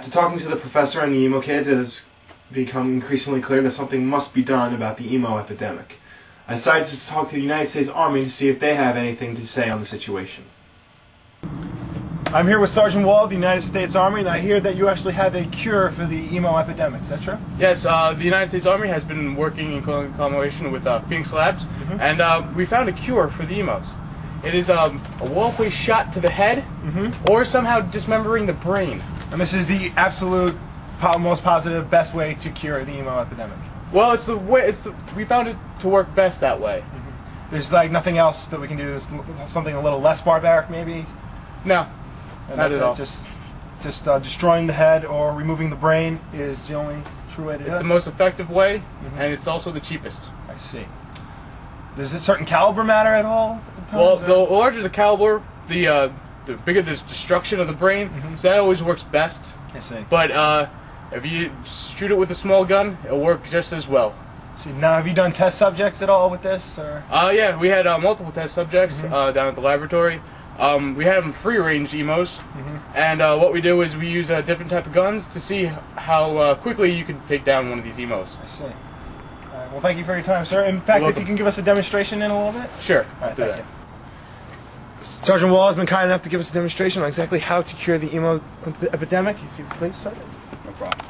After talking to the professor and the emo kids, it has become increasingly clear that something must be done about the emo epidemic. I decided to talk to the United States Army to see if they have anything to say on the situation. I'm here with Sergeant Wall of the United States Army, and I hear that you actually have a cure for the emo epidemic. Is that true? Yes, the United States Army has been working in collaboration with Phoenix Labs, and we found a cure for the emos. It is a walkway shot to the head, or somehow dismembering the brain. And this is the absolute most positive, best way to cure the emo epidemic. Well, we found it to work best that way. There's like nothing else that we can do. There's something a little less barbaric, maybe. No, and not at all. Just destroying the head or removing the brain is the only true way to do it. It's the most effective way, and it's also the cheapest. I see. Does a certain caliber matter at all? Well, the larger the caliber, the bigger the destruction of the brain. So that always works best. I see. But if you shoot it with a small gun, it'll work just as well. See, now have you done test subjects at all with this? Or? Yeah, we had multiple test subjects down at the laboratory. We had them free-range emos, and what we do is we use different type of guns to see how quickly you can take down one of these emos. I see. All right, well, thank you for your time, sir. In fact, if you can give us a demonstration in a little bit. Sure. All right, thank you. Sergeant Wall has been kind enough to give us a demonstration on exactly how to cure the emo epidemic. If you please, sir. No problem.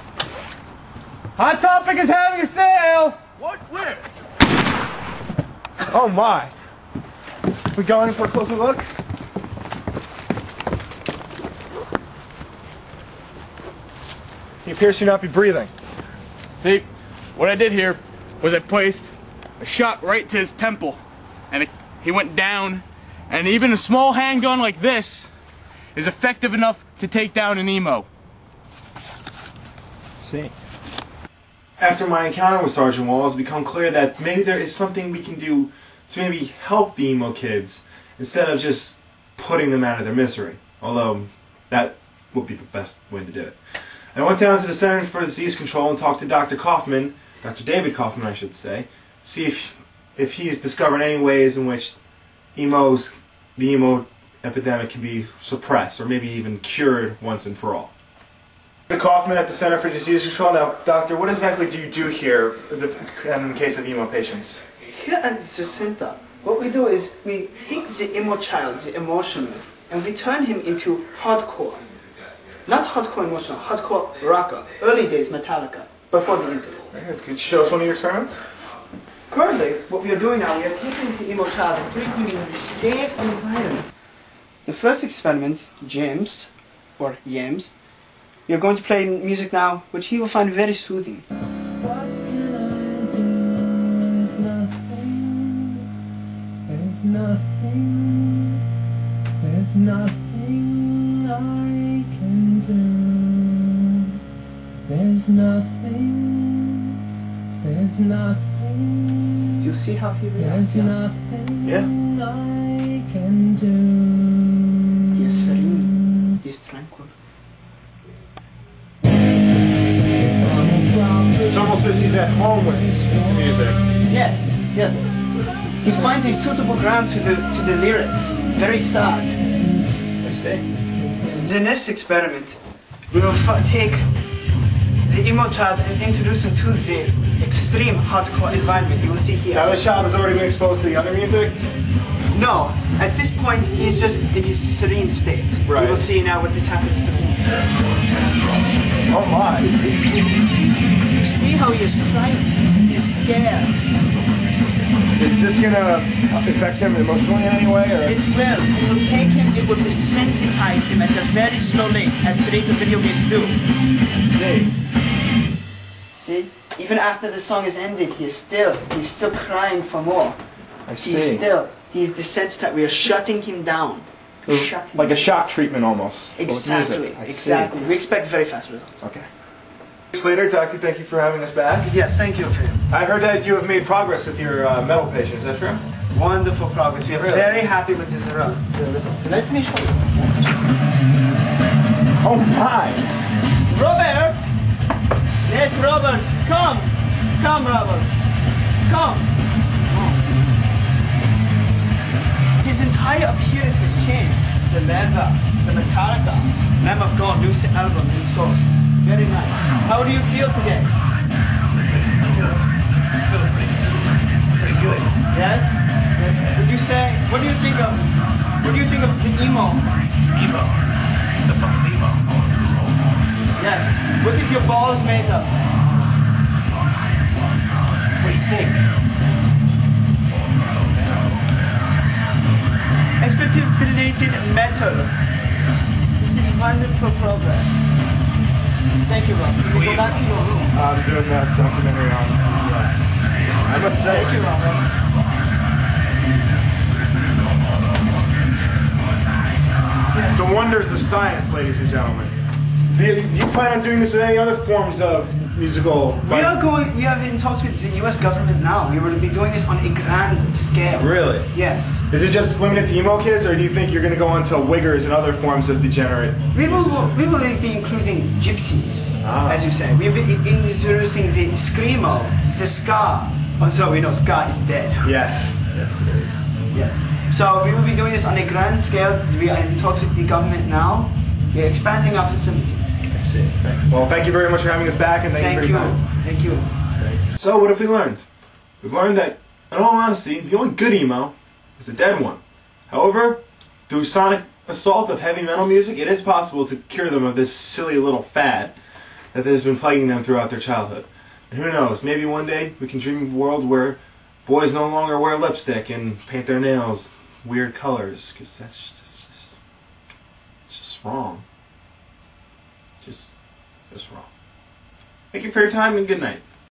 Hot Topic is having a sale! What? Where? Oh my! We going in for a closer look? He appears to not be breathing. See, what I did here was I placed a shot right to his temple, and he went down, and even a small handgun like this is effective enough to take down an emo. See. After my encounter with Sergeant Wall, it's become clear that maybe there is something we can do to maybe help the emo kids instead of just putting them out of their misery. Although that would be the best way to do it. I went down to the Center for Disease Control and talked to Dr. Kaufman, Dr. David Kaufman I should say, see if he's discovered any ways in which the emo epidemic can be suppressed or maybe even cured once and for all. Dr. Kaufman at the Center for Disease Control. Now, doctor, what exactly do you do here in the case of emo patients? Here at the center, what we do is we take the emo child, the emotional, and we turn him into hardcore. Not hardcore emotional, hardcore rocker. Early days Metallica, before the incident. Very good. Could you show us one of your experiments? Currently, what we are doing now, we are taking the emo child and putting him in the safe environment. The first experiment, James, or Yams, we are going to play music now, which he will find very soothing. What can I do? There's nothing. There's nothing. There's nothing I can do. There's nothing. There's nothing. You see how he reacts? There's nothing I can do. He is serene. He is tranquil. It's almost as if he's at home with music. Yes, yes. He finds a suitable ground to the lyrics. Very sad. I see. The next experiment, we will take the emo child and introduce him to the extreme hardcore environment you will see here. Now the child has already been exposed to the other music? No, at this point he is just in his serene state. Right. We will see now what this happens to him. Oh my. You see how he is frightened, he is scared. Is this going to affect him emotionally in any way? Or? It will take him, it will desensitize him at a very slow rate, as today's video games do. I see. See? Even after the song is ended, he's still crying for more. I see. He's desensitized. We are shutting him down. So like a shock treatment almost. Exactly, exactly. We expect very fast results. Okay. Weeks later, Doctor, thank you for having us back. Yes, thank you for it. I heard that you have made progress with your metal patient, is that true? Wonderful progress. We are very happy with this results. Let me show you. Oh my! Robert! Yes, Robert. Come! Come, Robert. Come! His entire appearance has changed. The leather, the Metallica, Lamb of God, new album, new source. How do you feel today? Feel pretty good. Yes? Yes. Would you say, what do you think of the emo? Emo. The fuck's emo? Yes. What is your balls made of? What do you think? Expertise-related metal. This is wonderful progress. Thank you, Rob. You can go back to your room. I'm doing that documentary on. I must say. Thank you, Robert. The wonders of science, ladies and gentlemen. Do you plan on doing this with any other forms of musical? We are in talks with the US government now. We will be doing this on a grand scale. Really? Yes. Is it just limited to emo kids, or do you think you're going to go into wiggers and other forms of degenerate? We will be including gypsies, as you say. We will be introducing the screamo, the ska. Although we know ska is dead. Yes. Yes, it is. Yes. So we will be doing this on a grand scale. We are in talks with the government now. We are expanding our facility. I see. Well, thank you very much for having us back, and thank you for your time. Thank you. So, what have we learned? We've learned that, in all honesty, the only good emo is a dead one. However, through sonic assault of heavy metal music, it is possible to cure them of this silly little fad that has been plaguing them throughout their childhood. And who knows, maybe one day we can dream of a world where boys no longer wear lipstick and paint their nails weird colors, because that's just wrong. Just wrong. Thank you for your time and good night.